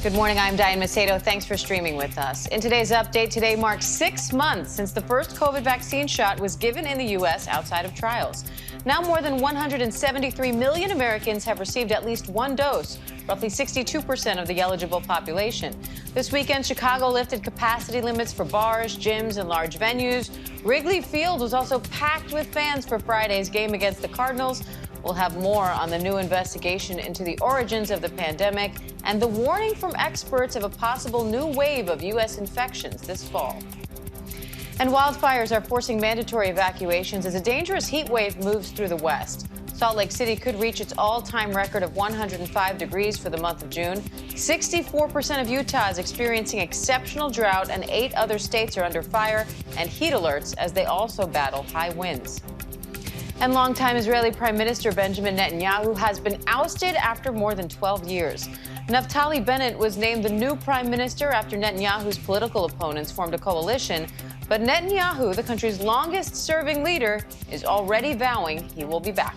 Good morning, I'm Diane Macedo. Thanks for streaming with us. In today's update, today marks 6 months since the first COVID vaccine shot was given in the U.S. outside of trials. Now more than 173 million Americans have received at least one dose, roughly 62% of the eligible population. This weekend, Chicago lifted capacity limits for bars, gyms, and large venues. Wrigley Field was also packed with fans for Friday's game against the Cardinals. We'll have more on the new investigation into the origins of the pandemic and the warning from experts of a possible new wave of U.S. infections this fall. And wildfires are forcing mandatory evacuations as a dangerous heat wave moves through the West. Salt Lake City could reach its all-time record of 105 degrees for the month of June. 64% of Utah is experiencing exceptional drought, and 8 other states are under fire and heat alerts as they also battle high winds. And longtime Israeli Prime Minister Benjamin Netanyahu has been ousted after more than 12 years. Naftali Bennett was named the new prime minister after Netanyahu's political opponents formed a coalition. But Netanyahu, the country's longest-serving leader, is already vowing he will be back.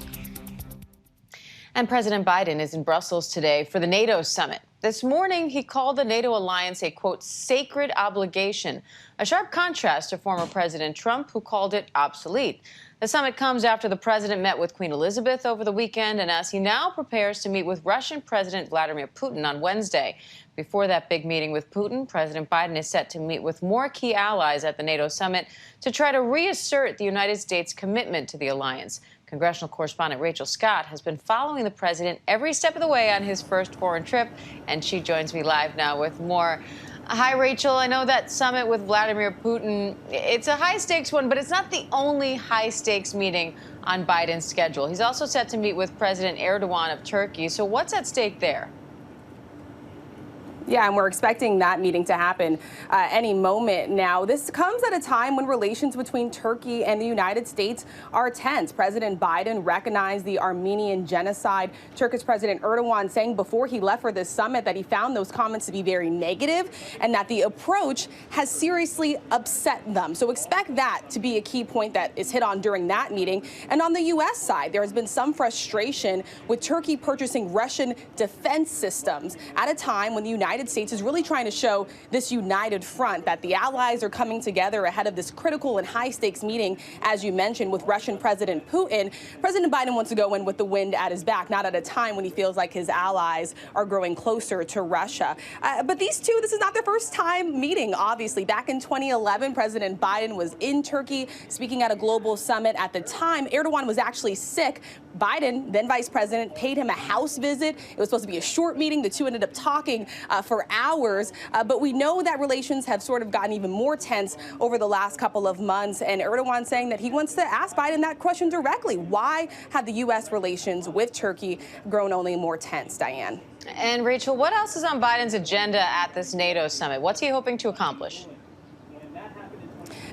And President Biden is in Brussels today for the NATO summit. This morning, he called the NATO alliance a, quote, sacred obligation, a sharp contrast to former President Trump, who called it obsolete. The summit comes after the president met with Queen Elizabeth over the weekend and as he now prepares to meet with Russian President Vladimir Putin on Wednesday. Before that big meeting with Putin, President Biden is set to meet with more key allies at the NATO summit to try to reassert the United States' commitment to the alliance. Congressional correspondent Rachel Scott has been following the president every step of the way on his first foreign trip, and she joins me live now with more. Hi, Rachel. I know that summit with Vladimir Putin, it's a high-stakes one, but it's not the only high-stakes meeting on Biden's schedule. He's also set to meet with President Erdogan of Turkey. So what's at stake there? Yeah, and we're expecting that meeting to happen any moment now. This comes at a time when relations between Turkey and the United States are tense. President Biden recognized the Armenian genocide. Turkish President Erdogan saying before he left for this summit that he found those comments to be very negative and that the approach has seriously upset them. So expect that to be a key point that is hit on during that meeting. And on the U.S. side, there has been some frustration with Turkey purchasing Russian defense systems at a time when the United States is really trying to show this united front, that the allies are coming together ahead of this critical and high-stakes meeting, as you mentioned, with Russian President Putin. President Biden wants to go in with the wind at his back, not at a time when he feels like his allies are growing closer to Russia. But these two, this is not their first time meeting, obviously. Back in 2011, President Biden was in Turkey speaking at a global summit. At the time, Erdogan was actually sick. Biden, then vice president, paid him a house visit. It was supposed to be a short meeting. The two ended up talking for hours. But we know that relations have sort of gotten even more tense over the last couple of months. And Erdogan saying that he wants to ask Biden that question directly. Why have the U.S. relations with Turkey grown only more tense, Diane? And Rachel, what else is on Biden's agenda at this NATO summit? What's he hoping to accomplish?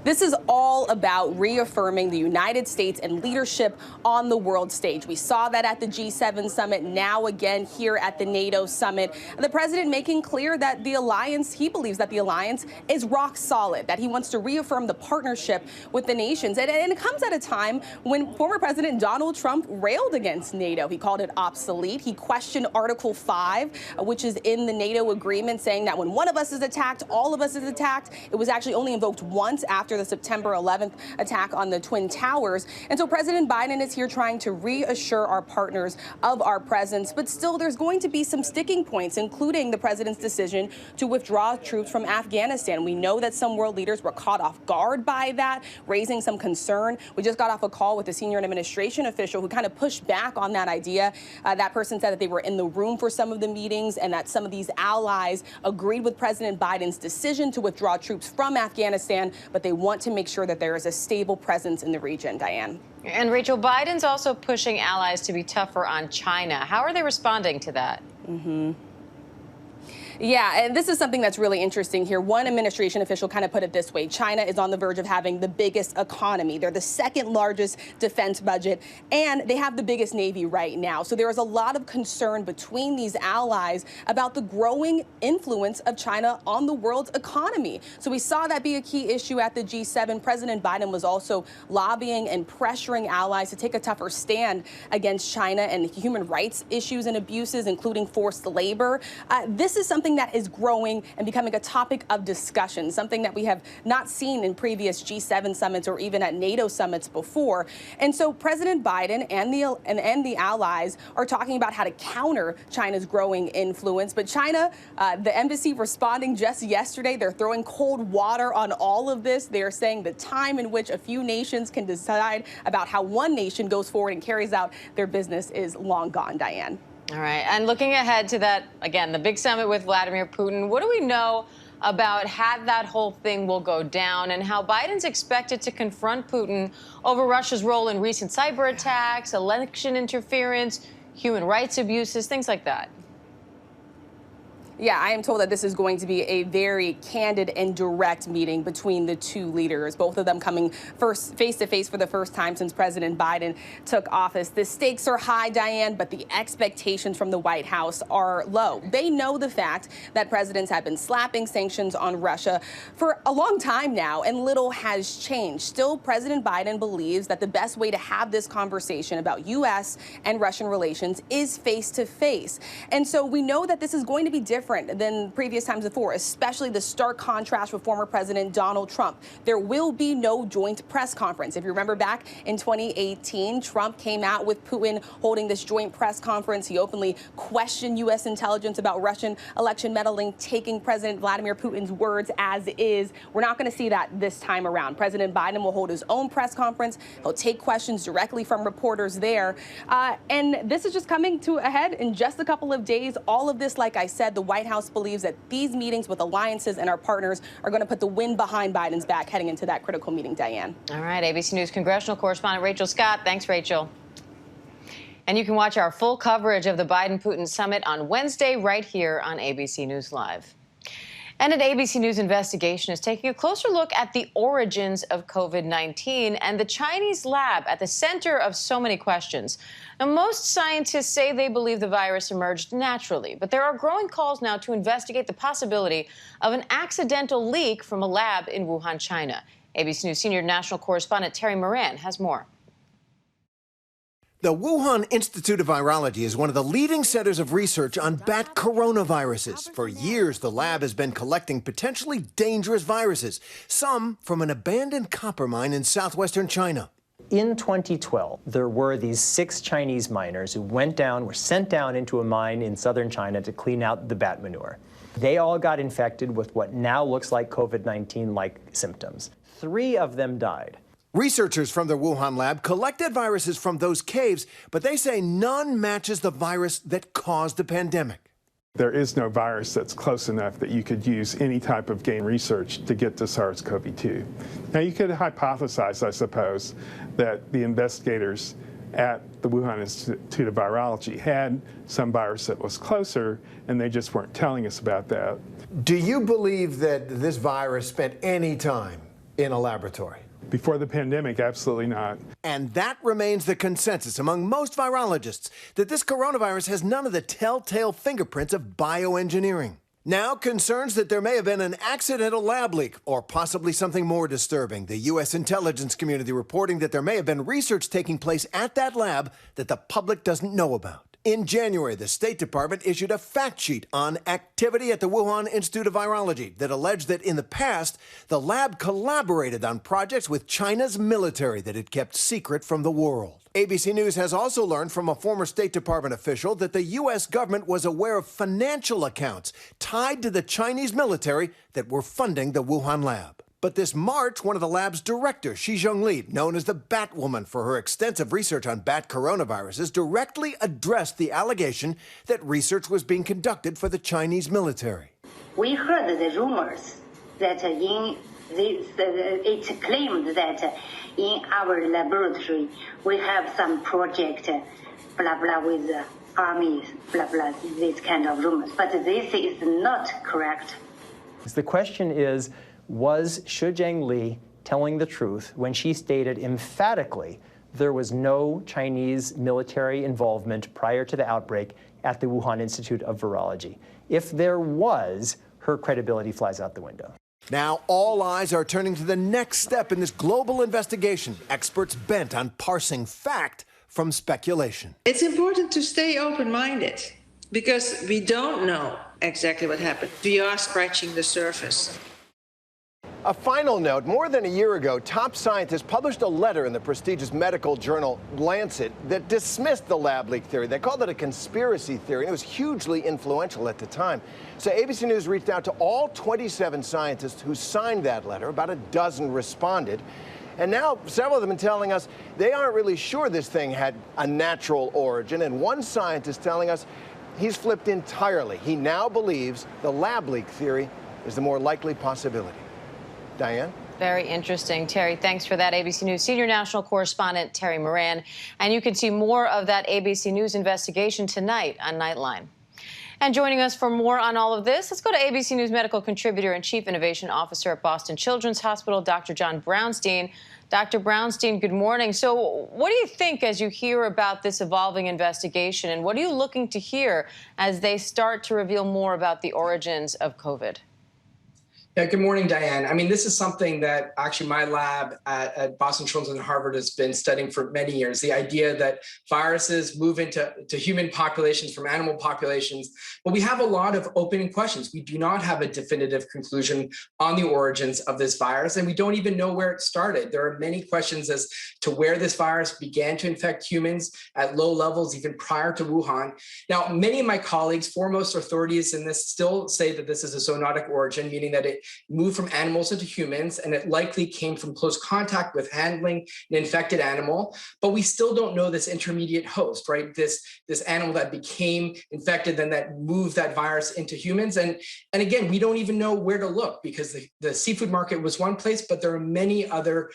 This is all about reaffirming the United States and leadership on the world stage. We saw that at the G7 summit, now again here at the NATO summit. The president making clear that the alliance, he believes that the alliance is rock solid, that he wants to reaffirm the partnership with the nations. And it comes at a time when former President Donald Trump railed against NATO. He called it obsolete. He questioned Article 5, which is in the NATO agreement, saying that when one of us is attacked, all of us is attacked. It was actually only invoked once after the September 11th attack on the Twin Towers. And so President Biden is here trying to reassure our partners of our presence. But still, there's going to be some sticking points, including the president's decision to withdraw troops from Afghanistan. We know that some world leaders were caught off guard by that, raising some concern. We just got off a call with a senior administration official who kind of pushed back on that idea. That person said that they were in the room for some of the meetings and that some of these allies agreed with President Biden's decision to withdraw troops from Afghanistan, but they want to make sure that there is a stable presence in the region, Diane. And Rachel, Biden's also pushing allies to be tougher on China. How are they responding to that? Yeah, and this is something that's really interesting here. One administration official kind of put it this way. China is on the verge of having the biggest economy. They're the second largest defense budget, and they have the biggest Navy right now. So there is a lot of concern between these allies about the growing influence of China on the world's economy. So we saw that be a key issue at the G7. President Biden was also lobbying and pressuring allies to take a tougher stand against China and human rights issues and abuses, including forced labor. This is something something that is growing and becoming a topic of discussion, something that we have not seen in previous G7 summits or even at NATO summits before. And so President Biden and the allies are talking about how to counter China's growing influence. But China, the embassy responding just yesterday, they're throwing cold water on all of this. They're saying the time in which a few nations can decide about how one nation goes forward and carries out their business is long gone, Diane. All right. And looking ahead to that, again, the big summit with Vladimir Putin, what do we know about how that whole thing will go down and how Biden's expected to confront Putin over Russia's role in recent cyber attacks, election interference, human rights abuses, things like that? Yeah, I am told that this is going to be a very candid and direct meeting between the two leaders, both of them coming face to face for the first time since President Biden took office. The stakes are high, Diane, but the expectations from the White House are low. They know the fact that presidents have been slapping sanctions on Russia for a long time now, and little has changed. Still, President Biden believes that the best way to have this conversation about U.S. and Russian relations is face to face. And so we know that this is going to be different than previous times before, especially the stark contrast with former President Donald Trump. There will be no joint press conference. If you remember back in 2018, Trump came out with Putin holding this joint press conference. He openly questioned U.S. intelligence about Russian election meddling, taking President Vladimir Putin's words as is. We're not going to see that this time around. President Biden will hold his own press conference. He'll take questions directly from reporters there. And this is just coming to a head in just a couple of days. All of this, like I said, the White House believes that these meetings with alliances and our partners are going to put the wind behind Biden's back heading into that critical meeting, Diane. All right, ABC News congressional correspondent Rachel Scott. Thanks, Rachel. And you can watch our full coverage of the Biden-Putin summit on Wednesday right here on ABC News Live. And an ABC News investigation is taking a closer look at the origins of COVID-19 and the Chinese lab at the center of so many questions. Now, most scientists say they believe the virus emerged naturally, but there are growing calls now to investigate the possibility of an accidental leak from a lab in Wuhan, China. ABC News senior national correspondent Terry Moran has more. The Wuhan Institute of Virology is one of the leading centers of research on bat coronaviruses. For years, the lab has been collecting potentially dangerous viruses, some from an abandoned copper mine in southwestern China. In 2012, there were these 6 Chinese miners who were sent down into a mine in southern China to clean out the bat manure. They all got infected with what now looks like COVID-19-like symptoms. 3 of them died. Researchers from the Wuhan lab collected viruses from those caves, but they say none matches the virus that caused the pandemic. There is no virus that's close enough that you could use any type of gain research to get to SARS-CoV-2. Now, you could hypothesize, I suppose, that the investigators at the Wuhan Institute of Virology had some virus that was closer, and they just weren't telling us about that. Do you believe that this virus spent any time in a laboratory? Before the pandemic, absolutely not. And that remains the consensus among most virologists, that this coronavirus has none of the telltale fingerprints of bioengineering. Now, concerns that there may have been an accidental lab leak, or possibly something more disturbing. The U.S. intelligence community reporting that there may have been research taking place at that lab that the public doesn't know about. In January, the State Department issued a fact sheet on activity at the Wuhan Institute of Virology that alleged that in the past, the lab collaborated on projects with China's military that it kept secret from the world. ABC News has also learned from a former State Department official that the U.S. government was aware of financial accounts tied to the Chinese military that were funding the Wuhan lab. But this March, one of the lab's directors, Xizheng Li, known as the Batwoman for her extensive research on bat coronaviruses, directly addressed the allegation that research was being conducted for the Chinese military. We heard the rumors that it claimed that in our laboratory we have some project, blah, blah, with the army, blah, blah, this kind of rumors. But this is not correct. The question is, was Xizheng Li telling the truth when she stated emphatically there was no Chinese military involvement prior to the outbreak at the Wuhan Institute of Virology? If there was, her credibility flies out the window. Now, all eyes are turning to the next step in this global investigation. Experts bent on parsing fact from speculation. It's important to stay open-minded Because we don't know exactly what happened. We are scratching the surface. A final note, more than a year ago, top scientists published a letter in the prestigious medical journal Lancet that dismissed the lab leak theory. They called it a conspiracy theory, and it was hugely influential at the time. So ABC News reached out to all 27 scientists who signed that letter. About a dozen responded. And now several of them are telling us they aren't really sure this thing had a natural origin. And one scientist telling us he's flipped entirely. He now believes the lab leak theory is the more likely possibility. Diane? Very interesting. Terry, thanks for that. ABC News senior national correspondent Terry Moran. And you can see more of that ABC News investigation tonight on Nightline. And joining us for more on all of this, let's go to ABC News medical contributor and chief innovation officer at Boston Children's Hospital, Dr. John Brownstein. Dr. Brownstein, good morning. So what do you think as you hear about this evolving investigation, and what are you looking to hear as they start to reveal more about the origins of COVID? Yeah, good morning, Diane. I mean, this is something that actually my lab at Boston Children's and Harvard has been studying for many years. The idea that viruses move into human populations from animal populations. But we have a lot of open questions. We do not have a definitive conclusion on the origins of this virus, and we don't even know where it started. There are many questions as to where this virus began to infect humans at low levels, even prior to Wuhan. Now, many of my colleagues, foremost authorities in this, still say that this is a zoonotic origin, meaning that it moved from animals into humans, and it likely came from close contact with handling an infected animal. But we still don't know this intermediate host, right? This animal that became infected, then that moved that virus into humans. And again, we don't even know where to look, because the seafood market was one place, but there are many other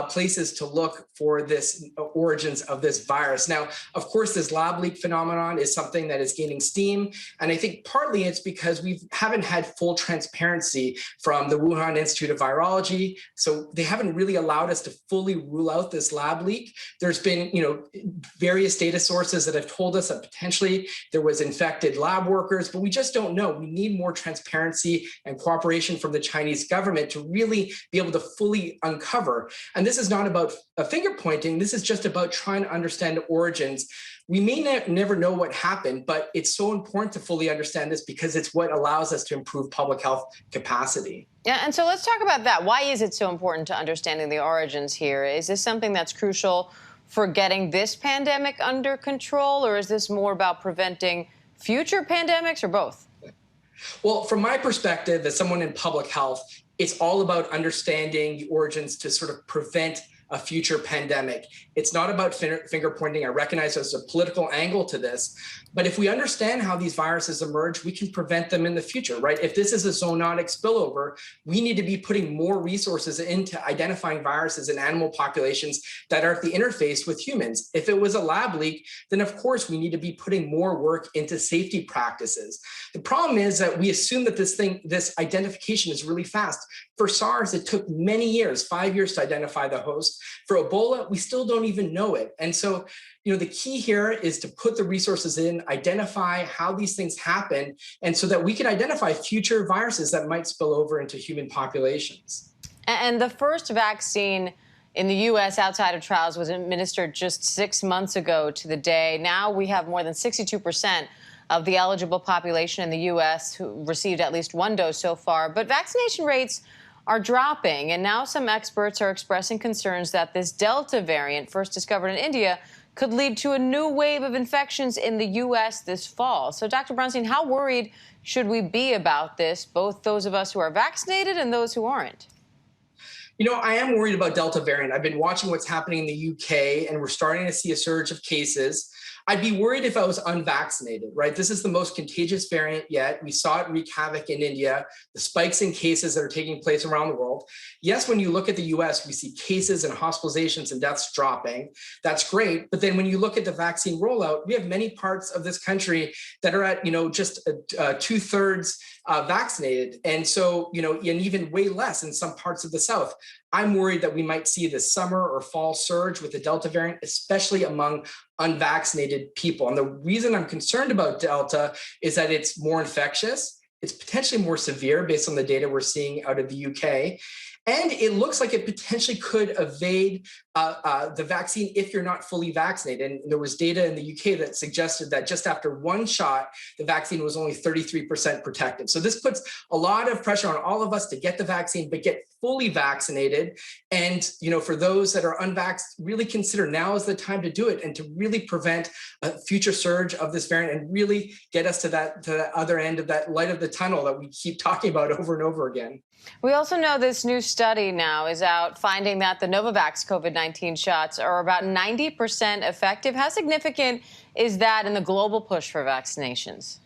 places to look for this origins of this virus. Now, of course, this lab leak phenomenon is something that is gaining steam. And I think partly it's because we haven't had full transparency from the Wuhan Institute of Virology. So they haven't really allowed us to fully rule out this lab leak. There's been, various data sources that have told us that potentially there was infected lab workers, but we just don't know. We need more transparency and cooperation from the Chinese government to really be able to fully uncover. And this is not about finger pointing. This is just about trying to understand the origins. We may never know what happened, but it's so important to fully understand this because it's what allows us to improve public health capacity. Yeah, and so let's talk about that. Why is it so important to understanding the origins here? Is this something that's crucial for getting this pandemic under control, or is this more about preventing future pandemics, or both? Well, from my perspective, as someone in public health, it's all about understanding the origins to sort of prevent a future pandemic. It's not about finger pointing. I recognize there's a political angle to this, but if we understand how these viruses emerge, we can prevent them in the future, right? If this is a zoonotic spillover, we need to be putting more resources into identifying viruses in animal populations that are at the interface with humans. If it was a lab leak, then of course we need to be putting more work into safety practices. The problem is that we assume that this identification is really fast. For SARS, it took many years, 5 years to identify the host. For Ebola, we still don't even know it. And so, the key here is to put the resources in, identify how these things happen, and so that we can identify future viruses that might spill over into human populations. And the first vaccine in the U.S. outside of trials was administered just 6 months ago to the day. Now we have more than 62% of the eligible population in the U.S. who received at least one dose so far. But vaccination rates are dropping, and now some experts are expressing concerns that this Delta variant, first discovered in India, could lead to a new wave of infections in the U.S. this fall. So, Dr. Brownstein, how worried should we be about this, both those of us who are vaccinated and those who aren't? I am worried about Delta variant. I've been watching what's happening in the UK, and we're starting to see a surge of cases. I'd be worried if I was unvaccinated, right? This is the most contagious variant yet. We saw it wreak havoc in India, the spikes in cases that are taking place around the world. Yes, when you look at the US, we see cases and hospitalizations and deaths dropping. That's great. But then when you look at the vaccine rollout, we have many parts of this country that are at, just 2/3 vaccinated. And so, and even way less in some parts of the South. I'm worried that we might see this summer or fall surge with the Delta variant, especially among unvaccinated people. And the reason I'm concerned about Delta is that it's more infectious. It's potentially more severe based on the data we're seeing out of the UK. And it looks like it potentially could evade the vaccine if you're not fully vaccinated. And there was data in the UK that suggested that just after one shot, the vaccine was only 33% protective. So this puts a lot of pressure on all of us to get the vaccine, but get fully vaccinated. And, for those that are unvaxxed, really consider now is the time to do it and to really prevent a future surge of this variant and really get us to the other end of that light of the tunnel that we keep talking about over and over again. We also know this new study now is out finding that the Novavax COVID-19 shots are about 90% effective. How significant is that in the global push for vaccinations?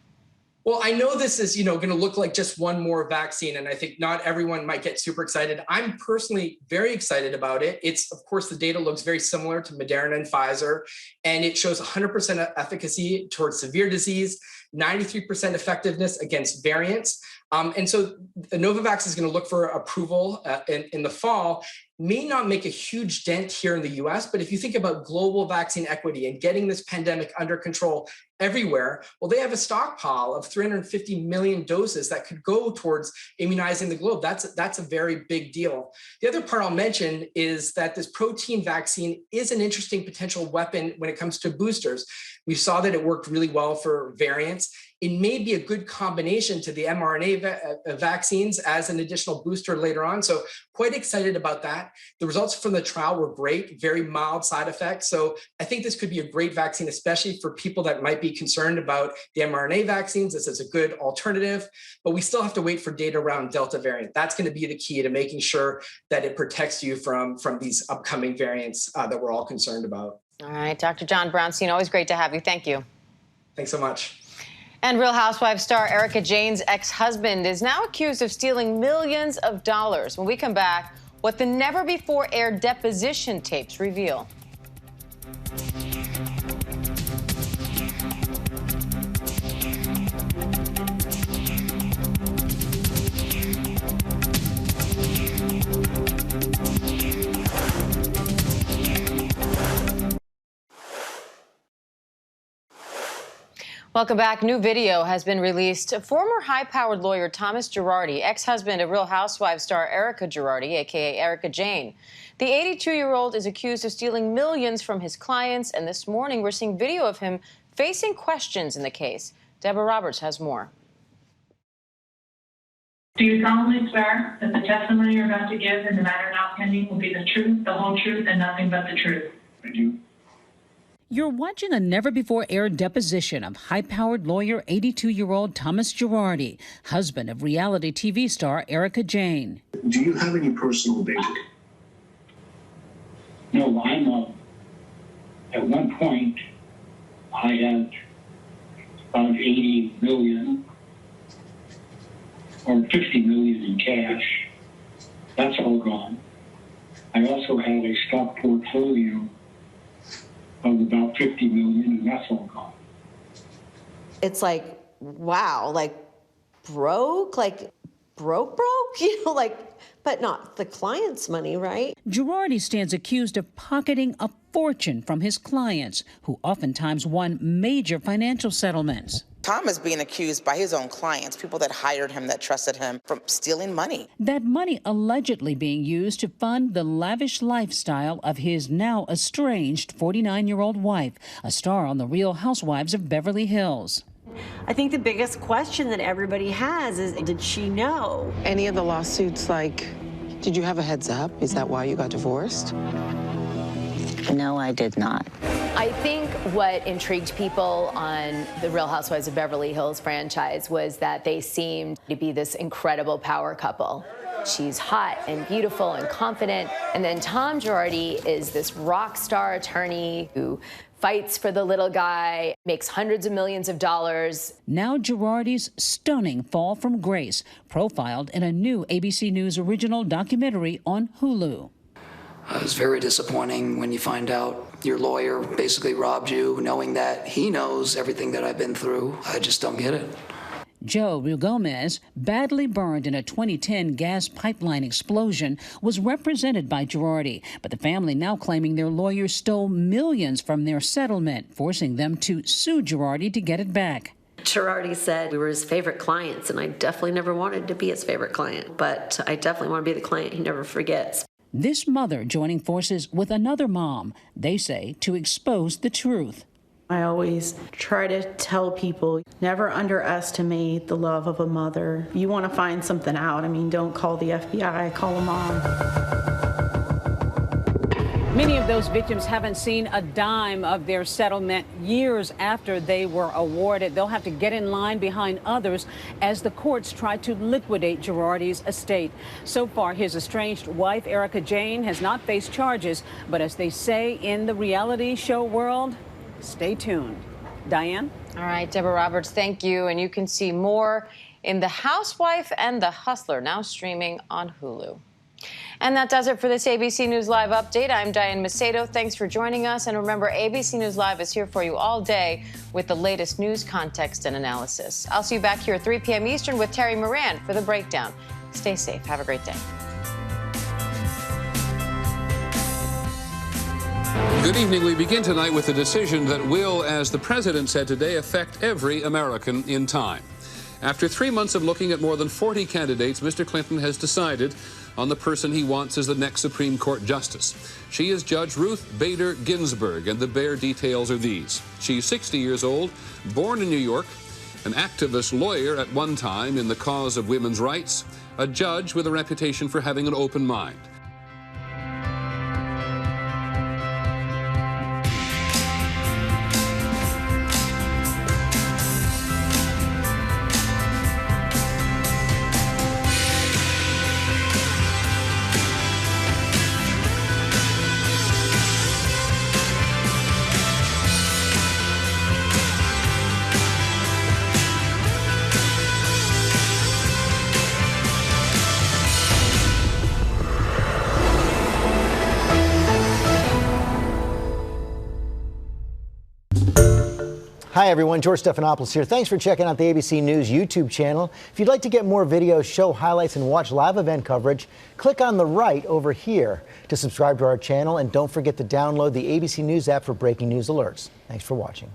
Well, I know this is, going to look like just one more vaccine, and I think not everyone might get super excited. I'm personally very excited about it. It's, of course, the data looks very similar to Moderna and Pfizer, and it shows 100% efficacy towards severe disease, 93% effectiveness against variants. And so the Novavax is going to look for approval in the fall. May not make a huge dent here in the US, but if you think about global vaccine equity and getting this pandemic under control everywhere, well, they have a stockpile of 350 million doses that could go towards immunizing the globe. That's a very big deal. The other part I'll mention is that this protein vaccine is an interesting potential weapon when it comes to boosters. We saw that it worked really well for variants. It may be a good combination to the mRNA vaccines as an additional booster later on. So quite excited about that. The results from the trial were great, very mild side effects. So I think this could be a great vaccine, especially for people that might be concerned about the mRNA vaccines. This is a good alternative, but we still have to wait for data around Delta variant. That's going to be the key to making sure that it protects you from these upcoming variants that we're all concerned about. All right, Dr. John Brownstein, always great to have you. Thank you. Thanks so much. And Real Housewives star Erika Jayne's ex-husband is now accused of stealing millions of dollars. When we come back, what the never-before-aired deposition tapes reveal. Welcome back. New video has been released. Former high-powered lawyer Thomas Girardi, ex-husband of Real Housewives star Erika Girardi, a.k.a. Erika Jayne. The 82-year-old is accused of stealing millions from his clients, and this morning we're seeing video of him facing questions in the case. Deborah Roberts has more. Do you solemnly swear that the testimony you're about to give in the matter now pending will be the truth, the whole truth, and nothing but the truth? I do. You're watching a never-before-aired deposition of high-powered lawyer 82-year-old Thomas Girardi, husband of reality TV star Erika Jayne. Do you have any personal data? No, I'm at one point, I had about 80 million or 50 million in cash. That's all gone. I also had a stock portfolio of about 50 million, and that's all gone. It's like, wow, like broke, but not the client's money, right? Girardi stands accused of pocketing a fortune from his clients, who oftentimes won major financial settlements. Tom is being accused by his own clients, people that hired him, that trusted him, from stealing money. That money allegedly being used to fund the lavish lifestyle of his now estranged 49-year-old wife, a star on The Real Housewives of Beverly Hills. I think the biggest question that everybody has is, did she know? Any of the lawsuits, like, did you have a heads up? Is that why you got divorced? No, I did not. I think what intrigued people on the Real Housewives of Beverly Hills franchise was that they seemed to be this incredible power couple. She's hot and beautiful and confident. And then Tom Girardi is this rock star attorney who fights for the little guy, makes hundreds of millions of dollars. Now Girardi's stunning fall from grace, profiled in a new ABC News original documentary on Hulu. It was very disappointing when you find out your lawyer basically robbed you, knowing that he knows everything that I've been through. I just don't get it. Joe Gomez, badly burned in a 2010 gas pipeline explosion, was represented by Girardi, but the family now claiming their lawyers stole millions from their settlement, forcing them to sue Girardi to get it back. Girardi said we were his favorite clients, and I definitely never wanted to be his favorite client, but I definitely want to be the client he never forgets. This mother joining forces with another mom, they say, to expose the truth. I always try to tell people, never underestimate the love of a mother. You want to find something out. I mean, don't call the FBI, call a mom. Many of those victims haven't seen a dime of their settlement years after they were awarded. They'll have to get in line behind others as the courts try to liquidate Girardi's estate. So far, his estranged wife, Erica Jane, has not faced charges. But as they say in the reality show world, stay tuned. Diane? All right, Deborah Roberts, thank you. And you can see more in The Housewife and the Hustler, now streaming on Hulu. And that does it for this ABC News Live update. I'm Diane Macedo. Thanks for joining us. And remember, ABC News Live is here for you all day with the latest news, context, and analysis. I'll see you back here at 3 p.m. Eastern with Terry Moran for The Breakdown. Stay safe. Have a great day. Good evening. We begin tonight with a decision that will, as the president said today, affect every American in time. After 3 months of looking at more than 40 candidates, Mr. Clinton has decided on the person he wants as the next Supreme Court justice. She is Judge Ruth Bader Ginsburg, and the bare details are these. She's 60 years old, born in New York, an activist lawyer at one time in the cause of women's rights, a judge with a reputation for having an open mind. Hi everyone, George Stephanopoulos here. Thanks for checking out the ABC News YouTube channel. If you'd like to get more videos, show highlights, and watch live event coverage, click on the right over here to subscribe to our channel, and don't forget to download the ABC News app for breaking news alerts. Thanks for watching.